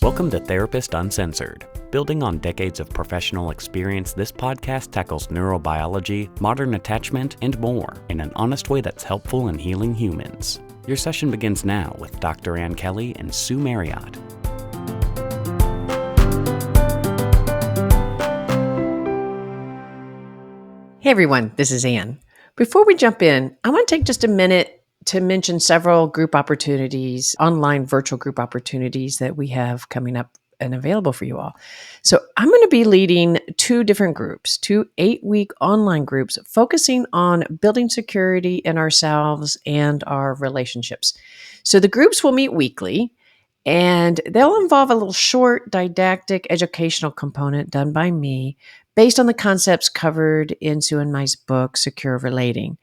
Welcome to Therapist Uncensored. Building on decades of professional experience, this podcast tackles neurobiology, modern attachment, and more in an honest way that's helpful in healing humans. Your session begins now with Dr. Ann Kelly and Sue Marriott. Hey everyone, this is Ann. Before we jump in, I want to take just a minute to mention several group opportunities, online virtual group opportunities that we have coming up and available for you all. So I'm going to be leading two different groups, two 8-week online groups focusing on building security in ourselves and our relationships. So the groups will meet weekly and they'll involve a little short didactic educational component done by me based on the concepts covered in Sue and my book, Secure Relating.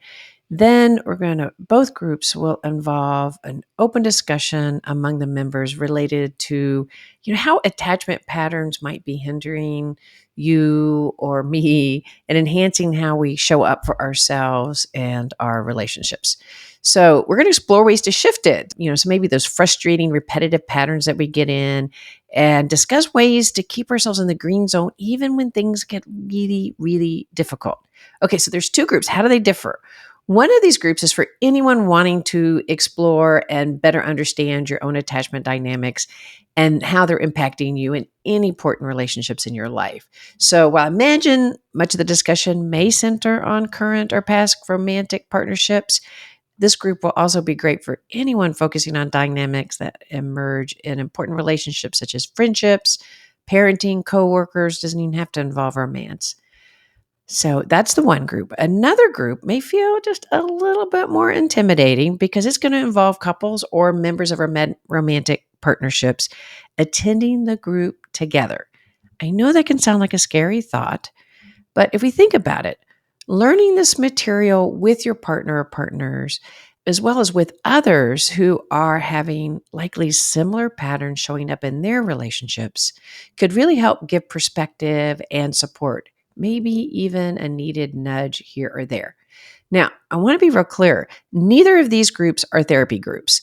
Then both groups will involve an open discussion among the members related to, how attachment patterns might be hindering you or me and enhancing how we show up for ourselves and our relationships. So we're going to explore ways to shift it, so maybe those frustrating, repetitive patterns that we get in, and discuss ways to keep ourselves in the green zone even when things get really, really difficult. Okay, so there's two groups. How do they differ? One of these groups is for anyone wanting to explore and better understand your own attachment dynamics and how they're impacting you in any important relationships in your life. So while I imagine much of the discussion may center on current or past romantic partnerships, this group will also be great for anyone focusing on dynamics that emerge in important relationships such as friendships, parenting, coworkers. Doesn't even have to involve romance. So that's the one group. Another group may feel just a little bit more intimidating because it's going to involve couples or members of romantic partnerships attending the group together. I know that can sound like a scary thought, but if we think about it, learning this material with your partner or partners, as well as with others who are having likely similar patterns showing up in their relationships, could really help give perspective and support, maybe even a needed nudge here or there. Now, I want to be real clear. Neither of these groups are therapy groups.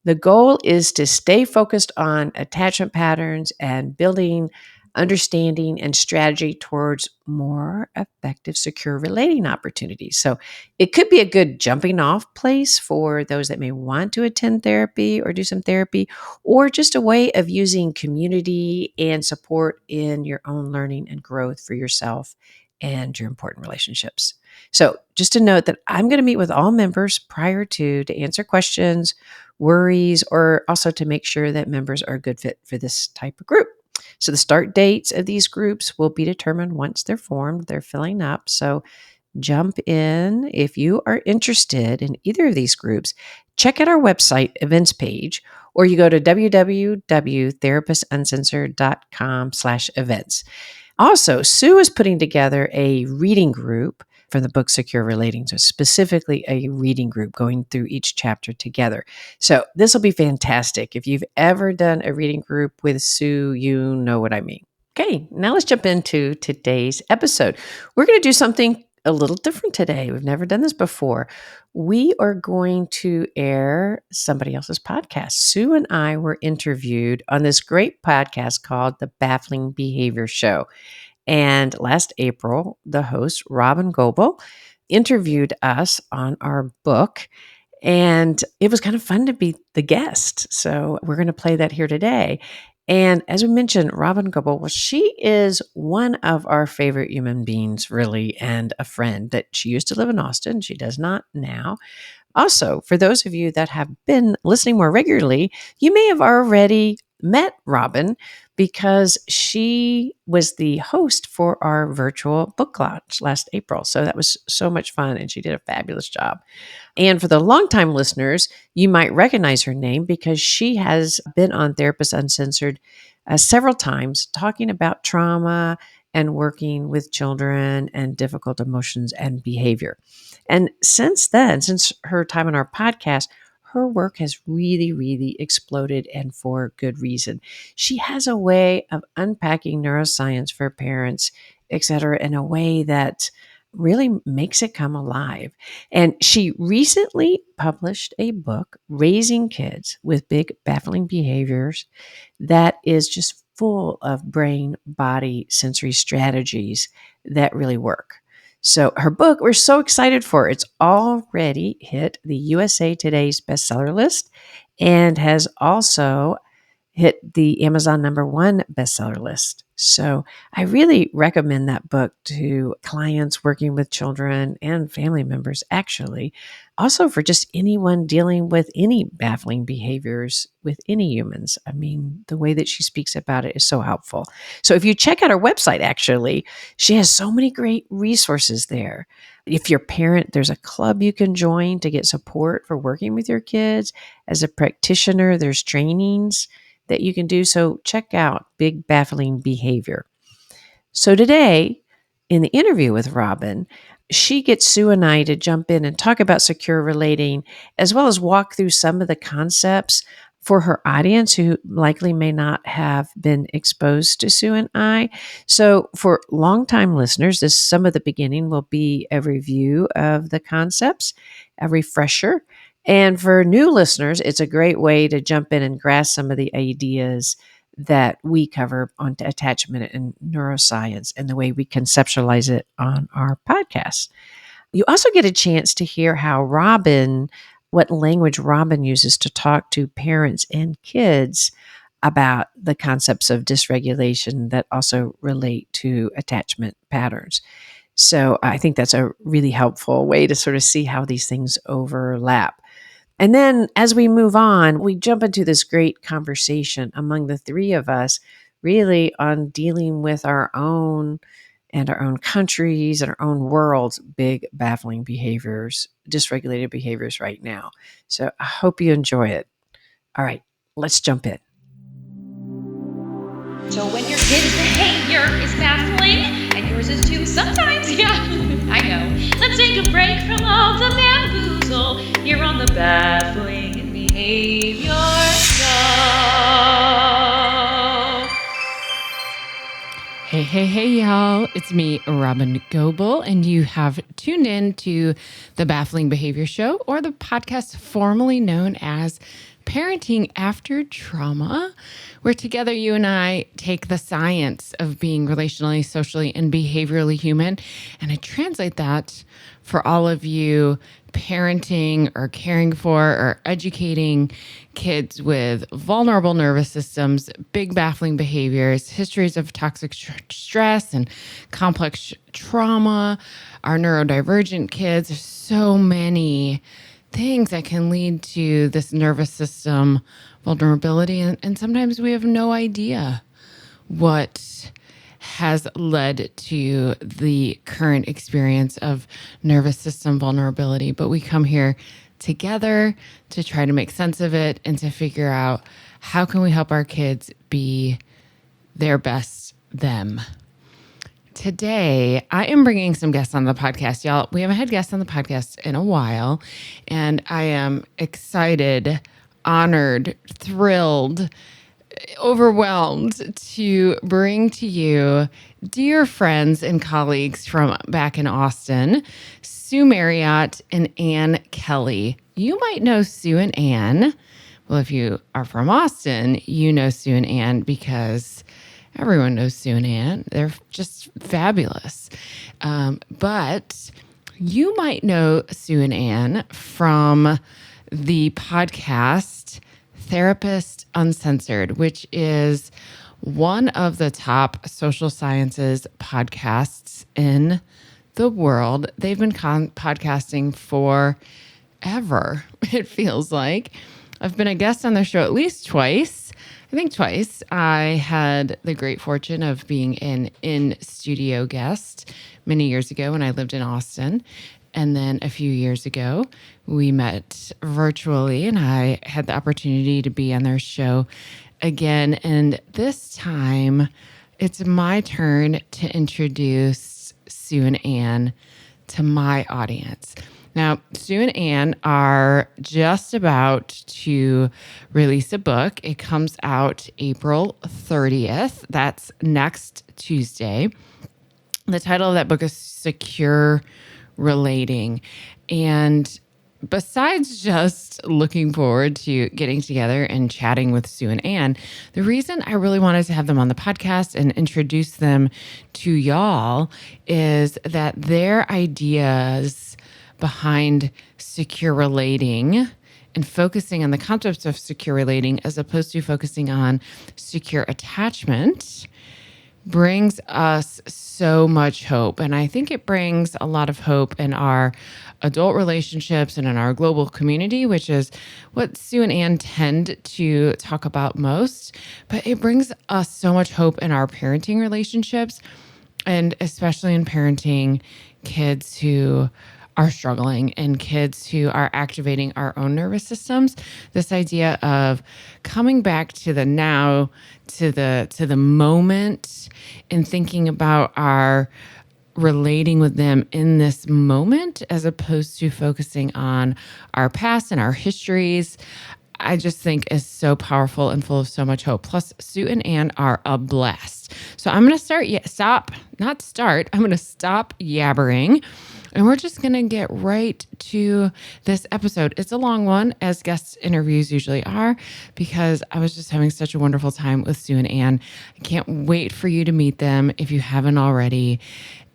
The goal is to stay focused on attachment patterns and building understanding and strategy towards more effective, secure relating opportunities. So it could be a good jumping off place for those that may want to attend therapy or do some therapy, or just a way of using community and support in your own learning and growth for yourself and your important relationships. So just to note that I'm going to meet with all members prior to answer questions, worries, or also to make sure that members are a good fit for this type of group. So the start dates of these groups will be determined once they're formed. They're filling up. So jump in. If you are interested in either of these groups, check out our website events page, or you go to www.therapistuncensored.com/events. Also, Sue is putting together a reading group for the book Secure Relating, so specifically a reading group going through each chapter together. So this will be fantastic. If you've ever done a reading group with Sue, you know what I mean. Okay, now let's jump into today's episode. We're going to do something a little different today. We've never done this before. We are going to air somebody else's podcast. Sue and I were interviewed on this great podcast called The Baffling Behavior Show. And last April, the host, Robin Goebel, interviewed us on our book. And it was kind of fun to be the guest. So we're going to play that here today. And as we mentioned, Robin Goebel, well, she is one of our favorite human beings, really, and a friend that she used to live in Austin. She does not now. Also, for those of you that have been listening more regularly, you may have already met Robin because she was the host for our virtual book launch last April. So that was so much fun, and she did a fabulous job. And for the longtime listeners, you might recognize her name because she has been on Therapist Uncensored several times talking about trauma and working with children and difficult emotions and behavior. And since then, since her time on our podcast, her work has really, really exploded, and for good reason. She has a way of unpacking neuroscience for parents, et cetera, in a way that really makes it come alive. And she recently published a book, Raising Kids with Big Baffling Behaviors, that is just full of brain, body, sensory strategies that really work. So her book, we're so excited for. It's already hit the USA Today's bestseller list and has also hit the Amazon #1 bestseller list. So I really recommend that book to clients working with children and family members, actually. Also, for just anyone dealing with any baffling behaviors with any humans. I mean, the way that she speaks about it is so helpful. So if you check out her website, actually, she has so many great resources there. If you're a parent, there's a club you can join to get support for working with your kids. As a practitioner, there's trainings that you can do. So check out Big Baffling Behavior. So today, in the interview with Robin, she gets Sue and I to jump in and talk about secure relating, as well as walk through some of the concepts for her audience who likely may not have been exposed to Sue and I. So for longtime listeners, some of the beginning will be a review of the concepts, a refresher. And for new listeners, it's a great way to jump in and grasp some of the ideas that we cover on attachment and neuroscience and the way we conceptualize it on our podcast. You also get a chance to hear what language Robin uses to talk to parents and kids about the concepts of dysregulation that also relate to attachment patterns. So I think that's a really helpful way to sort of see how these things overlap. And then as we move on, we jump into this great conversation among the three of us, really on dealing with our own and our own countries and our own world's big baffling behaviors, dysregulated behaviors right now. So I hope you enjoy it. All right, let's jump in. So when your kid's behavior is baffling, and yours is too sometimes, yeah, I know. Let's take a break from all the bamboozle here on the Baffling Behavior Show. Hey, y'all. It's me, Robin Goebel, and you have tuned in to the Baffling Behavior Show, or the podcast formerly known as Parenting After Trauma, where together you and I take the science of being relationally, socially, and behaviorally human, and I translate that for all of you parenting or caring for or educating kids with vulnerable nervous systems, big baffling behaviors, histories of toxic stress and complex trauma, our neurodivergent kids. There's so many things that can lead to this nervous system vulnerability. And sometimes we have no idea what has led to the current experience of nervous system vulnerability. But we come here together to try to make sense of it and to figure out how can we help our kids be their best them. Today, I am bringing some guests on the podcast, y'all. We haven't had guests on the podcast in a while, and I am excited, honored, thrilled, overwhelmed to bring to you dear friends and colleagues from back in Austin, Sue Marriott and Ann Kelly. You might know Sue and Ann. Well, if you are from Austin, you know Sue and Ann because everyone knows Sue and Ann. They're just fabulous. But you might know Sue and Ann from the podcast Therapist Uncensored, which is one of the top social sciences podcasts in the world. They've been podcasting forever, it feels like. I've been a guest on their show at least twice. I think twice. I had the great fortune of being an in-studio guest many years ago when I lived in Austin. And then a few years ago, we met virtually, and I had the opportunity to be on their show again. And this time, it's my turn to introduce Sue and Ann to my audience. Now, Sue and Ann are just about to release a book. It comes out April 30th. That's next Tuesday. The title of that book is Secure Relating. And besides just looking forward to getting together and chatting with Sue and Anne, the reason I really wanted to have them on the podcast and introduce them to y'all is that their ideas behind secure relating and focusing on the concepts of secure relating as opposed to focusing on secure attachment brings us so much hope. And I think it brings a lot of hope in our adult relationships and in our global community, which is what Sue and Anne tend to talk about most. But it brings us so much hope in our parenting relationships, and especially in parenting kids who are struggling and kids who are activating our own nervous systems. This idea of coming back to the now, to the moment, and thinking about our relating with them in this moment as opposed to focusing on our past and our histories, I just think is so powerful and full of so much hope. Plus, Sue and Anne are a blast. So I'm going to stop yabbering. And we're just going to get right to this episode. It's a long one, as guest interviews usually are, because I was just having such a wonderful time with Sue and Anne. I can't wait for you to meet them if you haven't already.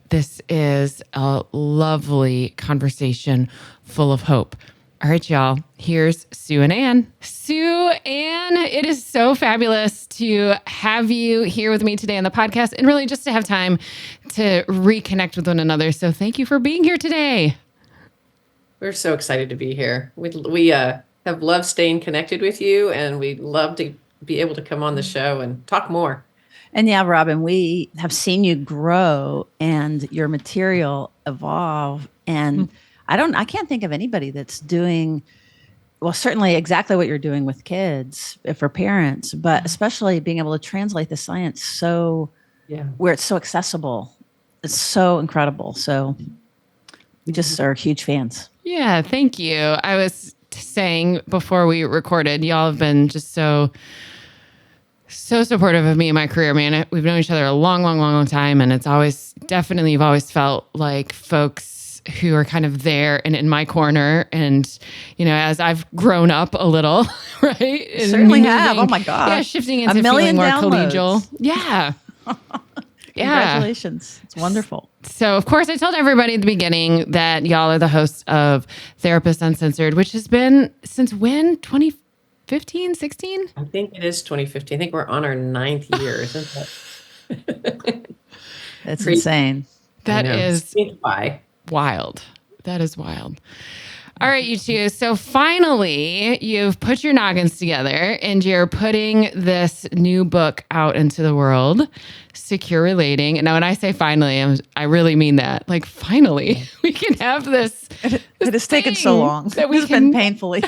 This is a lovely conversation full of hope. All right, y'all, here's Sue and Anne. Sue, Anne, it is so fabulous to have you here with me today on the podcast and really just to have time to reconnect with one another. So thank you for being here today. We're so excited to be here. We have loved staying connected with you, and we'd love to be able to come on the show and talk more. And yeah, Robin, we have seen you grow and your material evolve. And I can't think of anybody that's doing, well, certainly exactly what you're doing with kids for parents, but especially being able to translate the science where it's so accessible. It's so incredible. So we just are huge fans. Yeah, thank you. I was saying before we recorded, y'all have been just so supportive of me in my career, man. We've known each other a long time. And it's always, definitely, you've always felt like folks who are kind of there and in my corner. And, you know, as I've grown up a little, right? Certainly have. Oh my gosh. Yeah, shifting into feeling more collegial. Yeah. Congratulations. It's wonderful. So, of course, I told everybody at the beginning that y'all are the hosts of Therapists Uncensored, which has been since when? 2015, 16? I think it is 2015. I think we're on our 9th year, isn't it? That's insane. That is wild. That is wild. All right, you two. So finally, you've put your noggins together and you're putting this new book out into the world, Secure Relating. And now when I say finally, I really mean that. Like, finally, we can have this. It has taken so long. It's been painful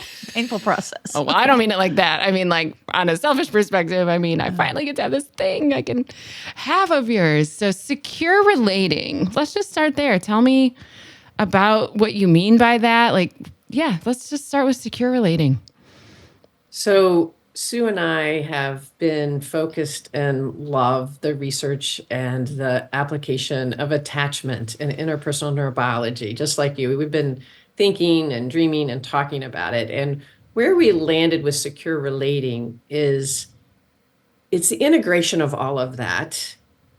process. Oh, well, I don't mean it like that. I mean, like, on a selfish perspective, I mean, I finally get to have this thing I can have of yours. So Secure Relating. Let's just start there. Tell me about what you mean by that. Like, yeah, let's just start with secure relating. So Sue and I have been focused and love the research and the application of attachment in interpersonal neurobiology, just like you. We've been thinking and dreaming and talking about it. And where we landed with secure relating is it's the integration of all of that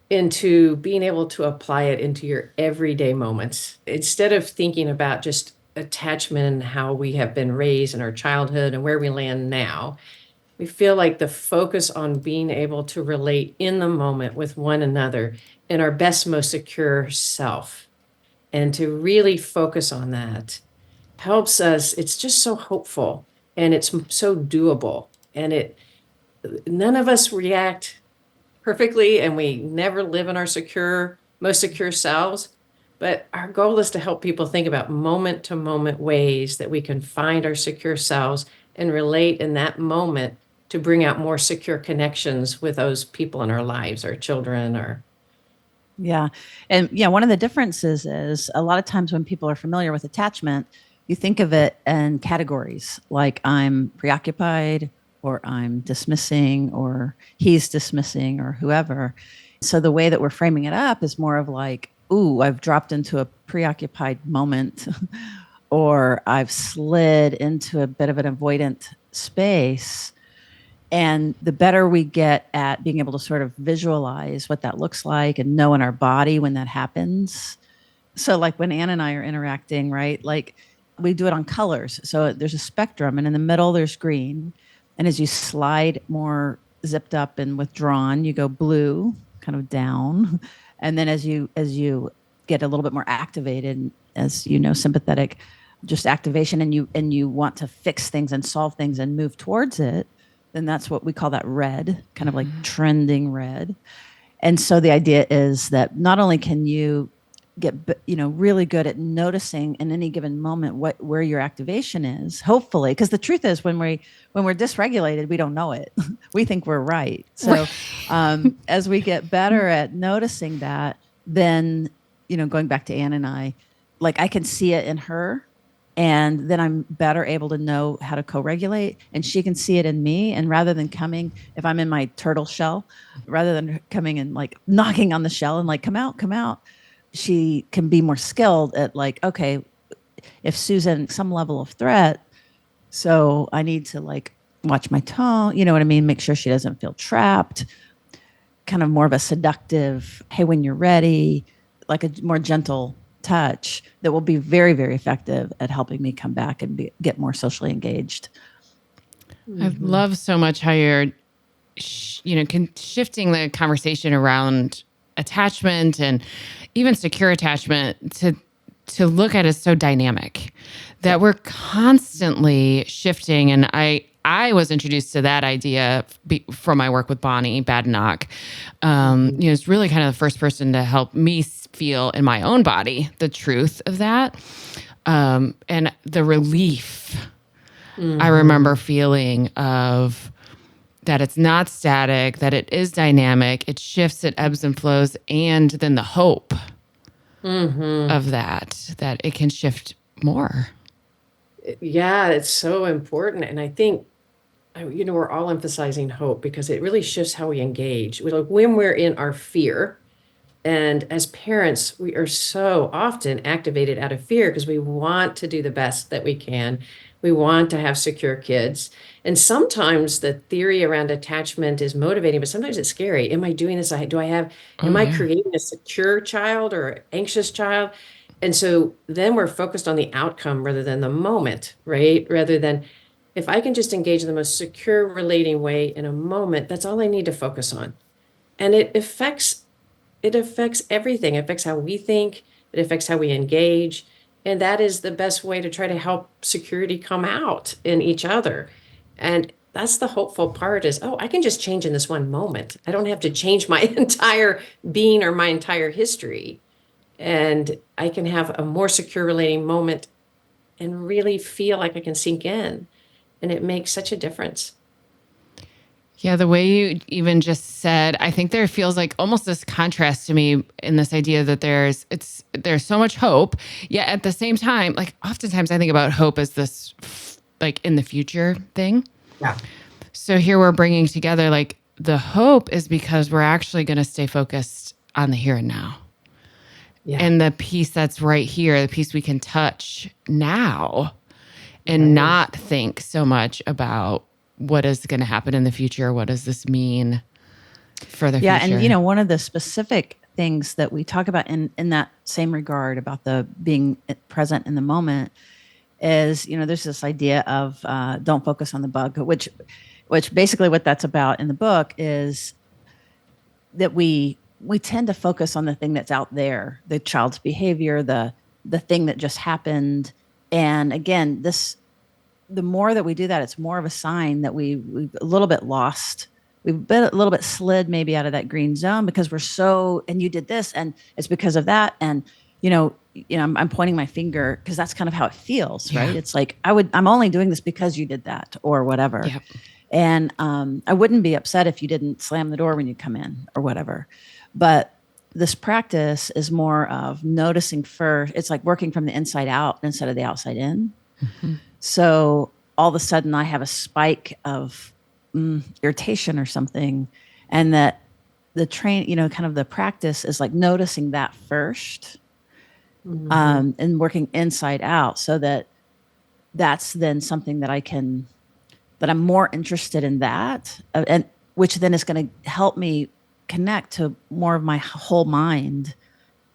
into being able to apply it into your everyday moments. Instead of thinking about just attachment and how we have been raised in our childhood and where we land now, we feel like the focus on being able to relate in the moment with one another in our best, most secure self, and to really focus on that helps us. It's just so hopeful and it's so doable, and none of us react perfectly, and we never live in our most secure selves. But our goal is to help people think about moment to moment ways that we can find our secure selves and relate in that moment to bring out more secure connections with those people in our lives, our children, Yeah. And yeah, one of the differences is a lot of times when people are familiar with attachment, you think of it in categories like I'm preoccupied, or I'm dismissing, or he's dismissing, or whoever. So the way that we're framing it up is more of like, ooh, I've dropped into a preoccupied moment or I've slid into a bit of an avoidant space. And the better we get at being able to sort of visualize what that looks like and know in our body when that happens. So, like when Ann and I are interacting, right? Like we do it on colors. So there's a spectrum, and in the middle, there's green. And as you slide more zipped up and withdrawn, you go blue, kind of down. And then as you get a little bit more activated, as you know, sympathetic, just activation, and you want to fix things and solve things and move towards it, then that's what we call that red, kind of like trending red. And so the idea is that not only can you get really good at noticing in any given moment where your activation is, hopefully, because the truth is when we're dysregulated, we don't know it. We think we're right. So as we get better at noticing that, then going back to Ann and I, like I can see it in her, and then I'm better able to know how to co-regulate, and she can see it in me. And rather than coming, if I'm in my turtle shell, rather than coming and like knocking on the shell and like, come out, she can be more skilled at like, okay, if Susan some level of threat, so I need to like watch my tone, you know what I mean? Make sure she doesn't feel trapped, kind of more of a seductive, hey, when you're ready, like a more gentle touch that will be very, very effective at helping me come back and get more socially engaged. I love so much how you're, shifting the conversation around attachment and even secure attachment to look at as so dynamic that we're constantly shifting. And I was introduced to that idea from my work with Bonnie Badenoch. It's really kind of the first person to help me feel in my own body the truth of that, and the relief I remember feeling of that it's not static, that it is dynamic, it shifts, it ebbs and flows, and then the hope of that it can shift more. Yeah, it's so important. And I think, we're all emphasizing hope because it really shifts how we engage. When we're in our fear, and as parents, we are so often activated out of fear because we want to do the best that we can. We want to have secure kids. And sometimes the theory around attachment is motivating, but sometimes it's scary. Am I doing this? Am I creating a secure child or an anxious child? And so then we're focused on the outcome rather than the moment, right? Rather than if I can just engage in the most secure relating way in a moment, that's all I need to focus on. And it affects everything. It affects how we think. It affects how we engage. And that is the best way to try to help security come out in each other. And that's the hopeful part is, I can just change in this one moment. I don't have to change my entire being or my entire history. And I can have a more secure relating moment and really feel like I can sink in. And it makes such a difference. Yeah, the way you even just said, I think there feels like almost this contrast to me in this idea that there's so much hope, yet at the same time, like oftentimes I think about hope as this like in the future thing. Yeah. So here we're bringing together like the hope is because we're actually going to stay focused on the here and now. Yeah. And the piece that's right here, the piece we can touch now and not think so much about what is going to happen in the future. What does this mean for the future? Yeah. And, one of the specific things that we talk about in that same regard about the being present in the moment is, there's this idea of don't focus on the bug, which basically what that's about in the book is that we tend to focus on the thing that's out there, the child's behavior, the thing that just happened. And again, the more that we do that, it's more of a sign that we've a little bit lost. We've been a little bit slid maybe out of that green zone because and you did this and it's because of that. And, I'm pointing my finger because that's kind of how it feels, right? It's like, I'm only doing this because you did that or whatever. Yep. And I wouldn't be upset if you didn't slam the door when you come in or whatever. But this practice is more of noticing first. It's like working from the inside out instead of the outside in. Mm-hmm. So all of a sudden I have a spike of irritation or something. And that kind of the practice is like noticing that first, and working inside out, so that's then something that I'm more interested in that, and which then is going to help me connect to more of my whole mind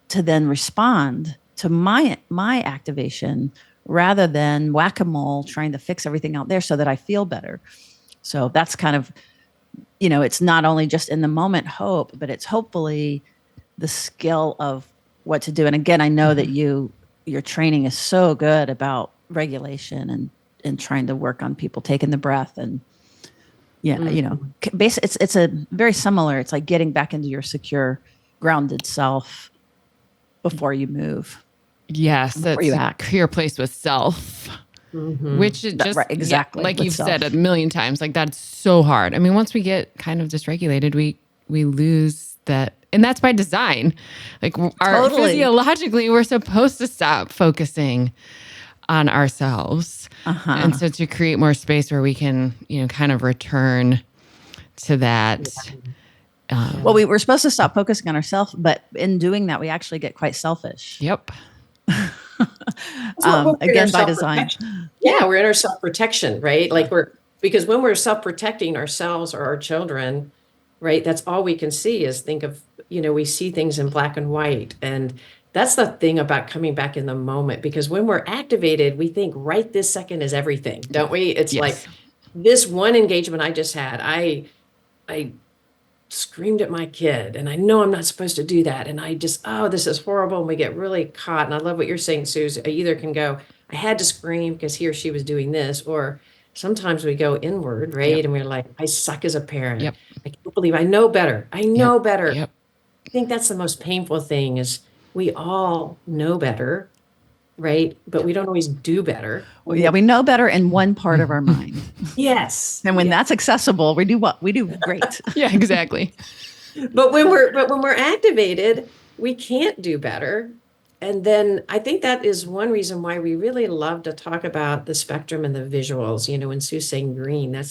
to then respond to my activation, rather than whack-a-mole trying to fix everything out there so that I feel better. So that's kind of, it's not only just in the moment hope, but it's hopefully the skill of what to do. And again, I know that your training is so good about regulation and trying to work on people taking the breath, and basically it's a very similar. It's like getting back into your secure, grounded self before you move. Yes, that's you a act. clear place with self. Which is just exactly like with you've self. said a million times, like that's so hard. I mean, once we get kind of dysregulated, we lose that, and that's by design. Like physiologically, we're supposed to stop focusing on ourselves, and so to create more space where we can, kind of return to that. Well, we're supposed to stop focusing on ourselves, but in doing that, we actually get quite selfish. Yep. Again, by design. Yeah, we're in our self-protection, right? Like because when we're self-protecting ourselves or our children, right, that's all we can see is think of, we see things in black and white. And that's the thing about coming back in the moment, because when we're activated, we think right this second is everything, don't we? It's like this one engagement I just had, I screamed at my kid, and I know I'm not supposed to do that. And I just, this is horrible. And we get really caught. And I love what you're saying, Suze. I either can go, I had to scream because he or she was doing this, or sometimes we go inward, right? Yep. And we're like, I suck as a parent. Yep. I can't believe I know better. I know better. Yep. I think that's the most painful thing is we all know better, right? But we don't always do better. Well, yeah, we know better in one part of our mind. Yes. And when that's accessible, we do what? We do great. Yeah, exactly. But when we're activated, we can't do better. And then I think that is one reason why we really love to talk about the spectrum and the visuals. When Sue's saying green,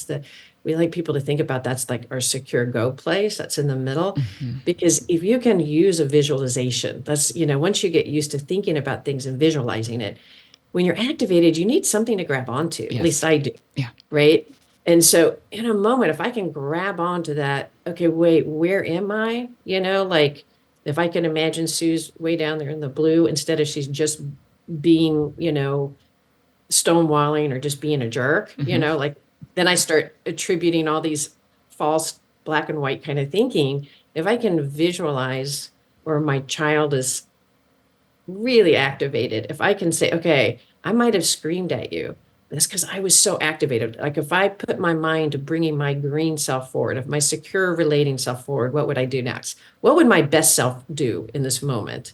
we like people to think about that's like our secure go place. That's in the middle. Because if you can use a visualization, that's, once you get used to thinking about things and visualizing it, when you're activated, you need something to grab onto. Yes. At least I do. Yeah. Right. And so in a moment, if I can grab onto that, okay, wait, where am I? Like if I can imagine Sue's way down there in the blue, instead of she's just being, stonewalling or just being a jerk, like then I start attributing all these false black and white kind of thinking. If I can visualize where my child is really activated, if I can say, okay, I might have screamed at you. That's because I was so activated. Like if I put my mind to bringing my green self forward, if my secure relating self forward, what would I do next? What would my best self do in this moment?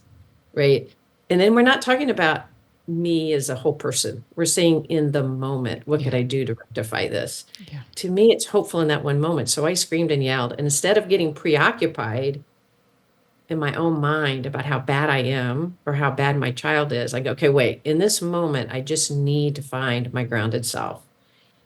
Right. And then we're not talking about me as a whole person. We're saying in the moment, what could I do to rectify this? Yeah. To me, it's hopeful in that one moment. So I screamed and yelled. And instead of getting preoccupied in my own mind about how bad I am or how bad my child is, I go, okay, wait, in this moment, I just need to find my grounded self.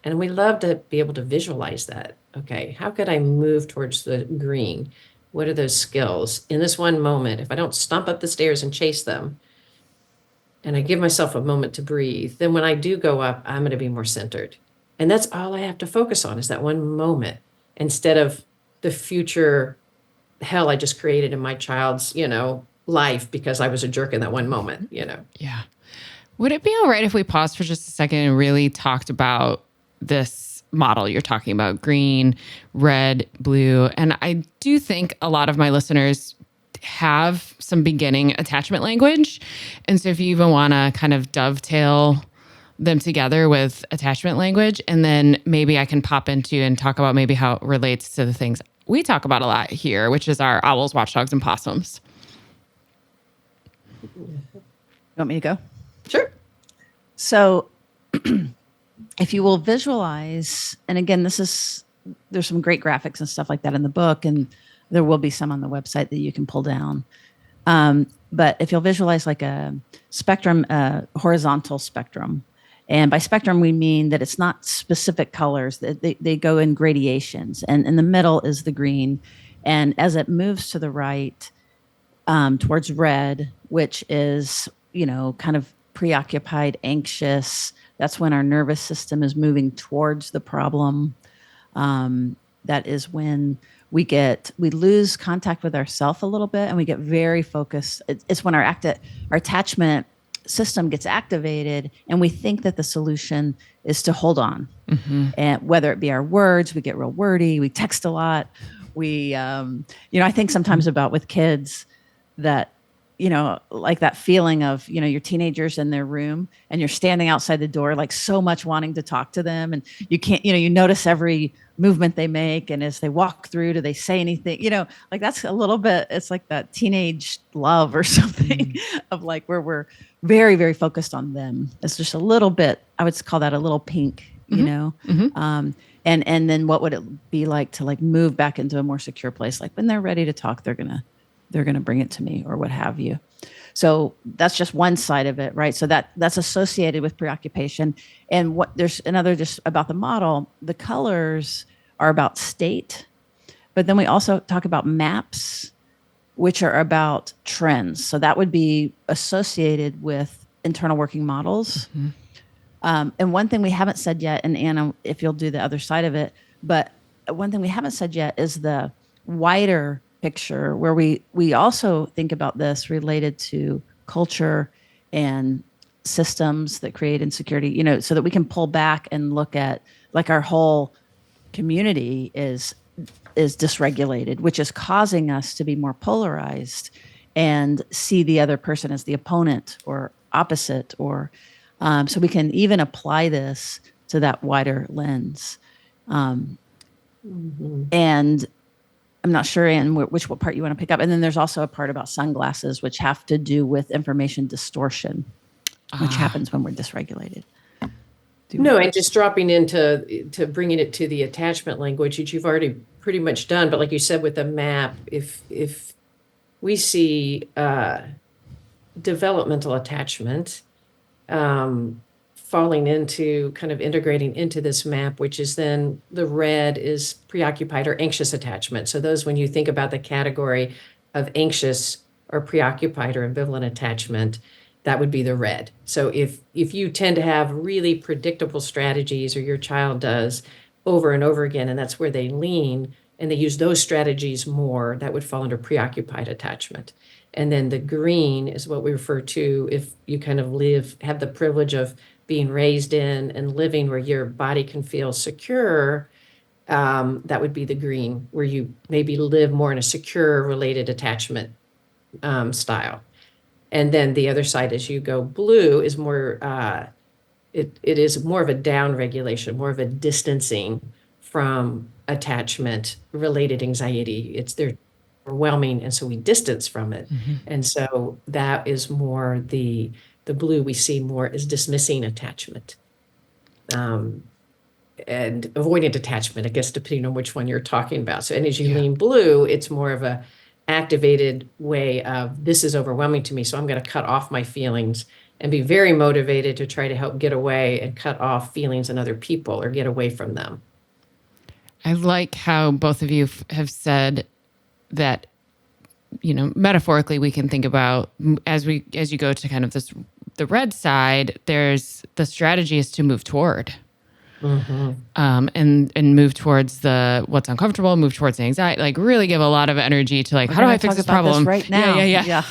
And we love to be able to visualize that. Okay, how could I move towards the green? What are those skills in this one moment? If I don't stomp up the stairs and chase them, and I give myself a moment to breathe, then when I do go up, I'm going to be more centered. And that's all I have to focus on is that one moment instead of the future hell I just created in my child's, life because I was a jerk in that one moment, Yeah. Would it be all right if we paused for just a second and really talked about this model you're talking about, green, red, blue? And I do think a lot of my listeners have some beginning attachment language. And so if you even want to kind of dovetail them together with attachment language, and then maybe I can pop into and talk about maybe how it relates to the things we talk about a lot here, which is our owls, watchdogs, and possums. You want me to go? Sure. So if you will visualize, and again, there's some great graphics and stuff like that in the book, and there will be some on the website that you can pull down. But if you'll visualize like a spectrum, horizontal spectrum, and by spectrum, we mean that it's not specific colors, that they go in gradations. And in the middle is the green. And as it moves to the right, towards red, which is, kind of preoccupied, anxious, that's when our nervous system is moving towards the problem. That is when we lose contact with ourself a little bit, and we get very focused. It's when our attachment system gets activated, and we think that the solution is to hold on. And whether it be our words, we get real wordy, we text a lot. I think sometimes about with kids that, like that feeling of, your teenagers in their room and you're standing outside the door, like so much wanting to talk to them. And you can't, you notice every movement they make. And as they walk through, do they say anything, like that's a little bit, it's like that teenage love or something of like where we're very, very focused on them. It's just a little bit, I would call that a little pink, and then what would it be like to like move back into a more secure place? Like when they're ready to talk, they're going to bring it to me or what have you. So that's just one side of it, right? So that's associated with preoccupation. And there's another just about the model, the colors are about state, but then we also talk about maps, which are about trends. So that would be associated with internal working models. And one thing we haven't said yet, and Anna, if you'll do the other side of it, but one thing we haven't said yet is the wider picture where we also think about this related to culture and systems that create insecurity, so that we can pull back and look at like our whole community is dysregulated, which is causing us to be more polarized and see the other person as the opponent or opposite, or so we can even apply this to that wider lens. And I'm not sure, Anne, what part you want to pick up. And then there's also a part about sunglasses, which have to do with information distortion, which happens when we're dysregulated. And just dropping into bringing it to the attachment language, which you've already pretty much done. But like you said with the map, if we see developmental attachment falling into kind of integrating into this map, which is then the red is preoccupied or anxious attachment. So those, when you think about the category of anxious or preoccupied or ambivalent attachment, that would be the red. So if you tend to have really predictable strategies, or your child does over and over again, and that's where they lean and they use those strategies more, that would fall under preoccupied attachment. And then the green is what we refer to if you kind of have the privilege of being raised in and living where your body can feel secure. That would be the green, where you maybe live more in a secure related attachment style. And then the other side, as you go blue, is more, it is more of a down regulation, more of a distancing from attachment related anxiety. They're overwhelming, and so we distance from it. And so that is more the blue we see more as dismissing attachment and avoidant attachment, I guess, depending on which one you're talking about. So, and as you lean blue, it's more of a activated way of, this is overwhelming to me, so I'm going to cut off my feelings and be very motivated to try to help get away and cut off feelings in other people or get away from them. I like how both of you have said that, metaphorically, we can think about as you go to kind of the red side, there's the strategy is to move toward. And move towards the what's uncomfortable, move towards the anxiety, like really give a lot of energy to like, how do I fix this problem right now? Yeah.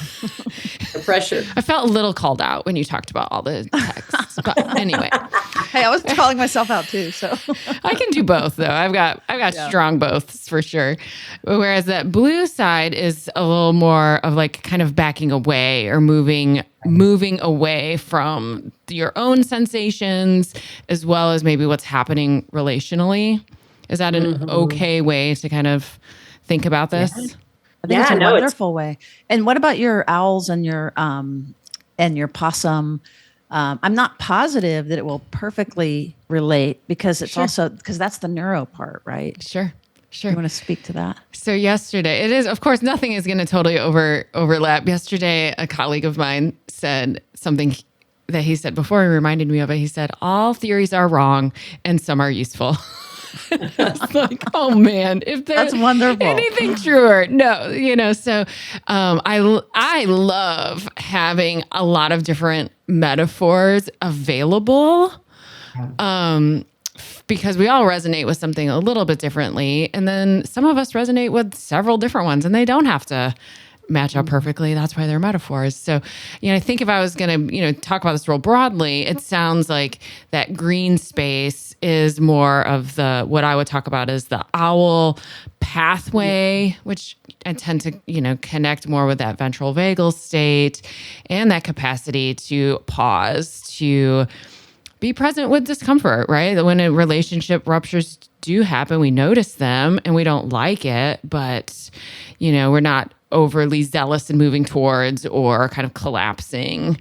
The pressure. I felt a little called out when you talked about all the texts, but anyway. Hey, I was calling myself out too, so I can do both though. I've got strong boths for sure. Whereas that blue side is a little more of like kind of backing away or moving away from your own sensations, as well as maybe what's happening relationally. Is that an okay way to kind of think about this? Yeah. I think it's a wonderful way. And what about your owls and your possum? I'm not positive that it will perfectly relate because it's also because that's the neuro part, right? Sure. You want to speak to that? So yesterday, it is, of course, nothing is going to totally overlap. Yesterday, a colleague of mine said something that he said before, he reminded me of it. He said, all theories are wrong and some are useful. It's like, oh man, if there's That's wonderful. anything truer, no, So I love having a lot of different metaphors available. Because we all resonate with something a little bit differently. And then some of us resonate with several different ones, and they don't have to match up perfectly. That's why they're metaphors. So, I think if I was going to, talk about this real broadly, it sounds like that green space is more of what I would talk about as the owl pathway, which I tend to, connect more with that ventral vagal state and that capacity to pause, to be present with discomfort, right? When a relationship ruptures do happen, we notice them and we don't like it, but, we're not overly zealous and moving towards or kind of collapsing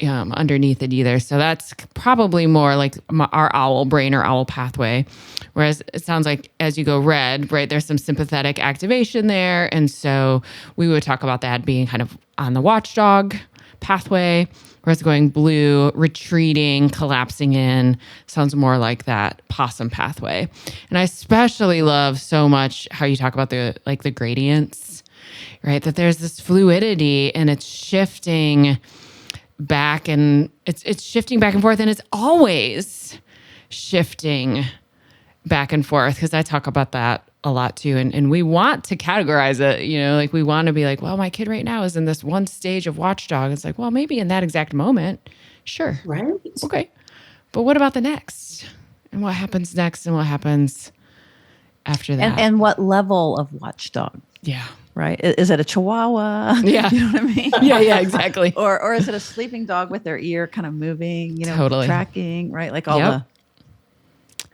underneath it either. So that's probably more like our owl brain or owl pathway. Whereas it sounds like as you go red, right, there's some sympathetic activation there. And so we would talk about that being kind of on the watchdog pathway. Whereas going blue, retreating, collapsing in, sounds more like that possum pathway. And I especially love so much how you talk about the gradients, right? That there's this fluidity and it's shifting back and it's shifting back and forth, and it's always shifting back and forth, because I talk about that a lot too. And we want to categorize it, we want to be like, well, my kid right now is in this one stage of watchdog. It's like, well, maybe in that exact moment. Sure. Right. Okay. But what about the next? And what happens next? And what happens after that? And what level of watchdog? Yeah. Right? Is it a Chihuahua? Yeah. You know what I mean? Yeah, exactly. or is it a sleeping dog with their ear kind of moving, Totally. tracking, right? Like all Yep.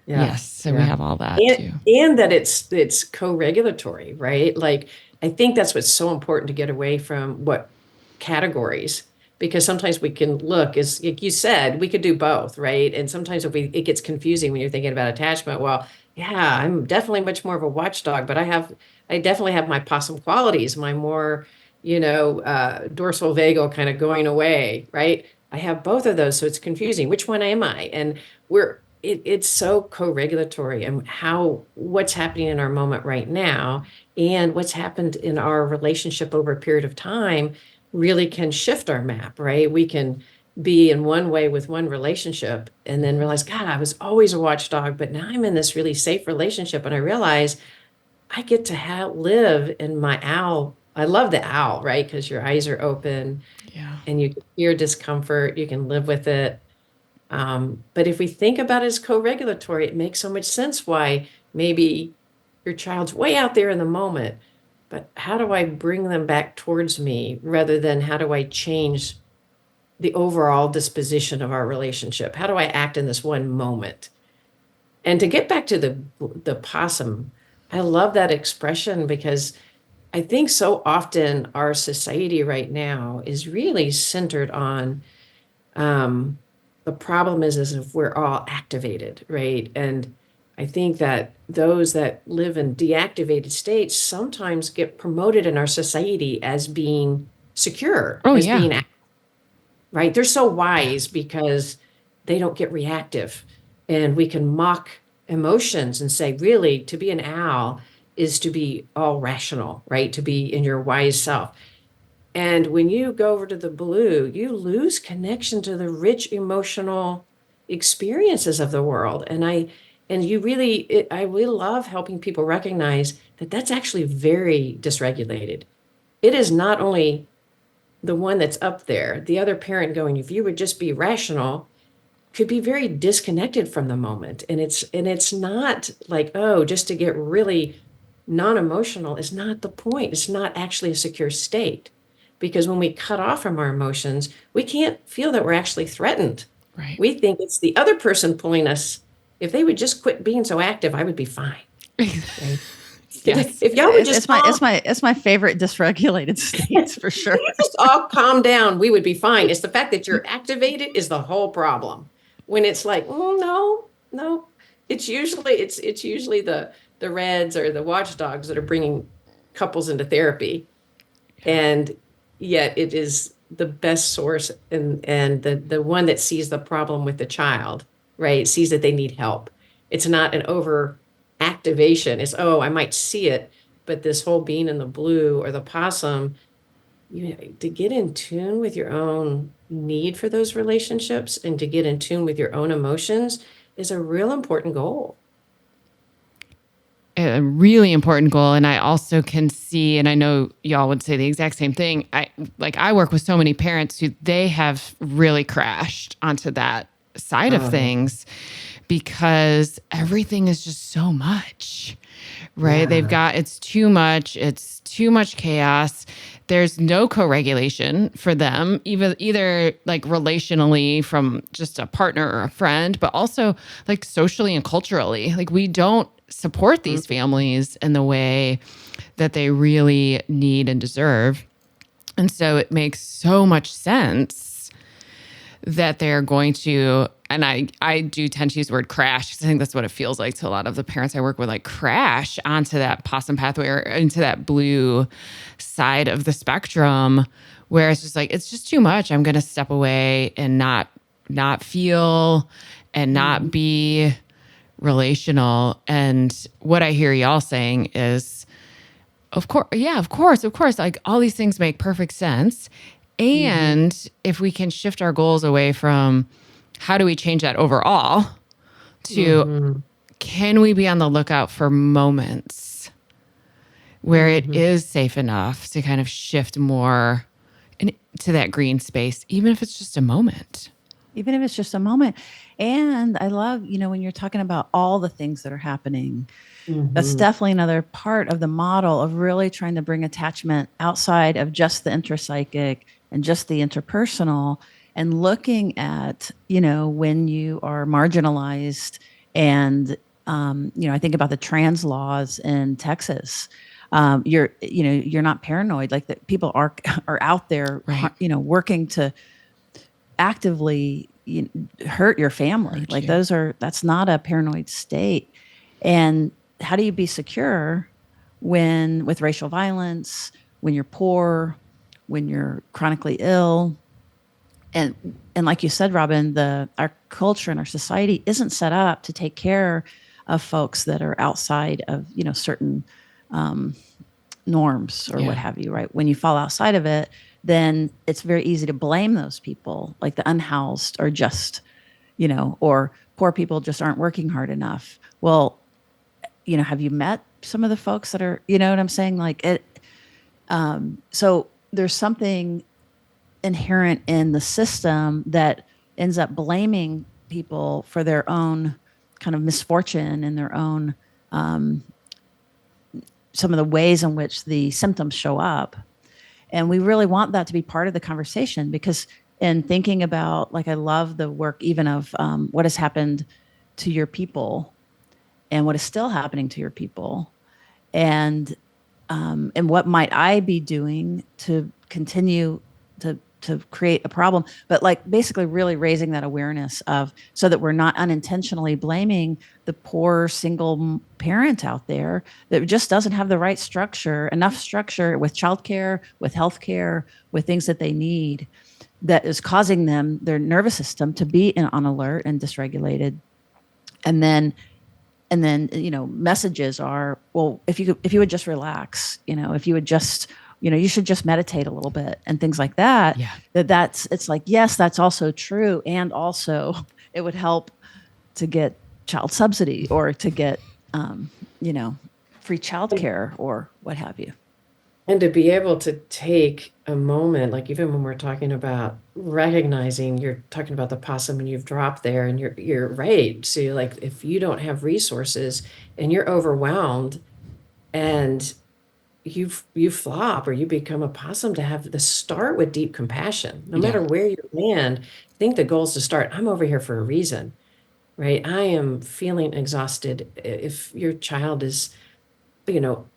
Yeah. Yes. So we have all that too. And that it's co-regulatory, right? Like, I think that's what's so important to get away from what categories, because sometimes we can look, as like you said, we could do both, right? And sometimes it gets confusing when you're thinking about attachment. Well, yeah, I'm definitely much more of a watchdog, but I definitely have my possum qualities, my more, dorsal vagal kind of going away, right? I have both of those, so it's confusing. Which one am I? And it's so co-regulatory, and what's happening in our moment right now and what's happened in our relationship over a period of time really can shift our map, right? We can be in one way with one relationship and then realize, God, I was always a watchdog, but now I'm in this really safe relationship, and I realize I get to live in my owl. I love the owl, right? Because your eyes are open, and you can hear discomfort, you can live with it. But if we think about it as co-regulatory, it makes so much sense why maybe your child's way out there in the moment, but how do I bring them back towards me rather than how do I change the overall disposition of our relationship? How do I act in this one moment? And to get back to the possum, I love that expression, because I think so often our society right now is really centered on the problem is if we're all activated, right? And I think that those that live in deactivated states sometimes get promoted in our society as being secure, being right? They're so wise because they don't get reactive, and we can mock emotions and say, really, to be an owl is to be all rational, right? To be in your wise self. And when you go over to the blue, you lose connection to the rich emotional experiences of the world. And I really love helping people recognize that that's actually very dysregulated. It is not only the one that's up there, the other parent going, if you would just be rational, could be very disconnected from the moment. And it's not like, oh, just to get really non-emotional is not the point. It's not actually a secure state. Because when we cut off from our emotions, we can't feel that we're actually threatened. Right. We think it's the other person pulling us. If they would just quit being so active, I would be fine. Right? Yes. If y'all would just it's my favorite dysregulated states for sure. if you just all calm down, we would be fine. It's the fact that you're activated is the whole problem. When it's like, no, it's usually the reds or the watchdogs that are bringing couples into therapy, and yet it is the best source and the one that sees the problem with the child, right? Sees that they need help. It's not an over activation. It's, oh, I might see it, but this whole being in the blue or the possum, to get in tune with your own need for those relationships and to get in tune with your own emotions is a real important goal. A really important goal. And I also can see, and I know y'all would say the exact same thing. I work with so many parents who they have really crashed onto that side of things because everything is just so much, right? Yeah. It's too much chaos. There's no co-regulation for them, either like relationally from just a partner or a friend, but also like socially and culturally. Like we don't support these families in the way that they really need and deserve. And so it makes so much sense that they're going to, and I do tend to use the word crash because I think that's what it feels like to a lot of the parents I work with, like crash onto that possum pathway or into that blue side of the spectrum where it's just like, it's just too much. I'm going to step away and not feel and not be relational. And what I hear y'all saying is, of course, like all these things make perfect sense. And if we can shift our goals away from how do we change that overall to can we be on the lookout for moments where it is safe enough to kind of shift more to that green space, even if it's just a moment. Even if it's just a moment. And I love, when you're talking about all the things that are happening, that's definitely another part of the model of really trying to bring attachment outside of just the intrapsychic and just the interpersonal and looking at, when you are marginalized and, I think about the trans laws in Texas. You're not paranoid, like that people are out there, Right. working to actively hurt your family. Hurt Like you. that's not a paranoid state. And how do you be secure when with racial violence, when you're poor, when you're chronically ill? And like you said, Robin, our culture and our society isn't set up to take care of folks that are outside of, certain norms or what have you, right? When you fall outside of it, then it's very easy to blame those people, like the unhoused or just, or poor people just aren't working hard enough. Well, have you met some of the folks that are, you know what I'm saying? Like it, so there's something inherent in the system that ends up blaming people for their own kind of misfortune and their own, some of the ways in which the symptoms show up. And we really want that to be part of the conversation because in thinking about, like, I love the work even of what has happened to your people and what is still happening to your people. And what might I be doing to continue to create a problem, but like basically really raising that awareness of so that we're not unintentionally blaming the poor single parent out there that just doesn't have the right structure, enough structure with childcare, with healthcare, with things that they need that is causing them, their nervous system to be on alert and dysregulated. And then messages are, well, if you would just relax, if you would just, you should just meditate a little bit and things like that. Yeah. It's like, yes, that's also true. And also it would help to get child subsidy or to get, free childcare or what have you. And to be able to take a moment, like even when we're talking about recognizing, you're talking about the possum and you've dropped there and you're right. So you're like, if you don't have resources and you're overwhelmed and you flop or you become a possum, to have the start with deep compassion, no matter where you land. I think the goal is to start, I'm over here for a reason, right? I am feeling exhausted. If your child is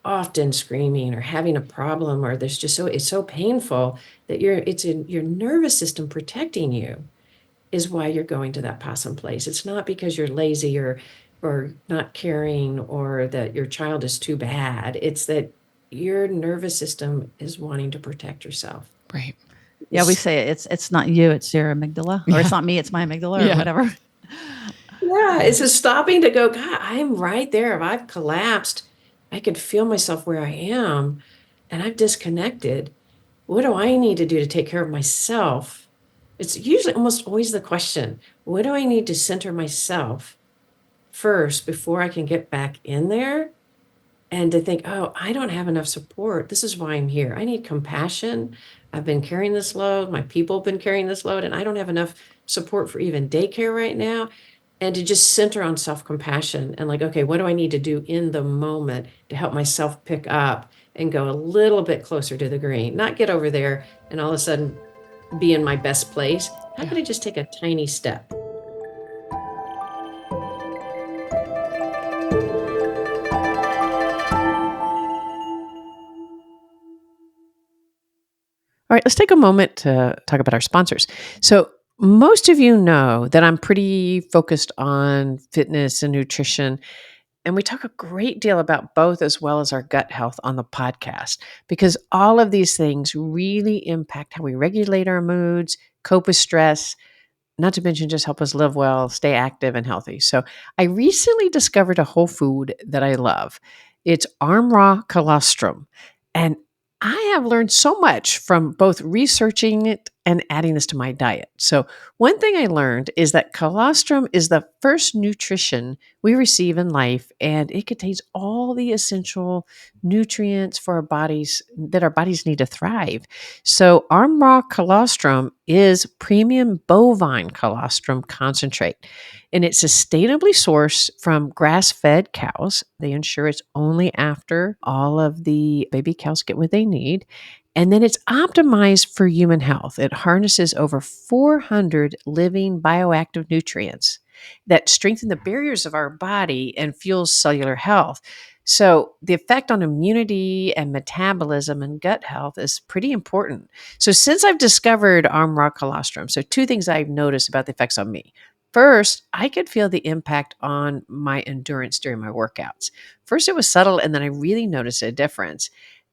often screaming or having a problem, or there's just it's so painful that it's in your nervous system protecting you is why you're going to that possum place. It's not because you're lazy or not caring or that your child is too bad. It's that your nervous system is wanting to protect yourself. Right. Yeah, we say it's not you, it's your amygdala, or it's not me, it's my amygdala, or whatever. Yeah, it's just stopping to go, God, I'm right there. If I've collapsed, I can feel myself where I am and I've disconnected. What do I need to do to take care of myself? It's usually almost always the question, what do I need to center myself first before I can get back in there? And to think, oh, I don't have enough support. This is why I'm here. I need compassion. I've been carrying this load. My people have been carrying this load, and I don't have enough support for even daycare right now. And to just center on self compassion and like, okay, what do I need to do in the moment to help myself pick up and go a little bit closer to the green, not get over there and all of a sudden be in my best place. How could I just take a tiny step? All right, let's take a moment to talk about our sponsors. So, most of you know that I'm pretty focused on fitness and nutrition, and we talk a great deal about both as well as our gut health on the podcast because all of these things really impact how we regulate our moods, cope with stress, not to mention just help us live well, stay active and healthy. So I recently discovered a whole food that I love. It's arm raw colostrum. And I have learned so much from both researching it and adding this to my diet. So, one thing I learned is that colostrum is the first nutrition we receive in life, and it contains all the essential nutrients for our bodies that our bodies need to thrive. So, arm raw colostrum is premium bovine colostrum concentrate, and it's sustainably sourced from grass fed cows. They ensure it's only after all of the baby cows get what they need. And then it's optimized for human health. It harnesses over 400 living bioactive nutrients that strengthen the barriers of our body and fuels cellular health. So, the effect on immunity and metabolism and gut health is pretty important. So, since I've discovered arm raw colostrum, so two things I've noticed about the effects on me. First, I could feel the impact on my endurance during my workouts. First, it was subtle, and then I really noticed a difference.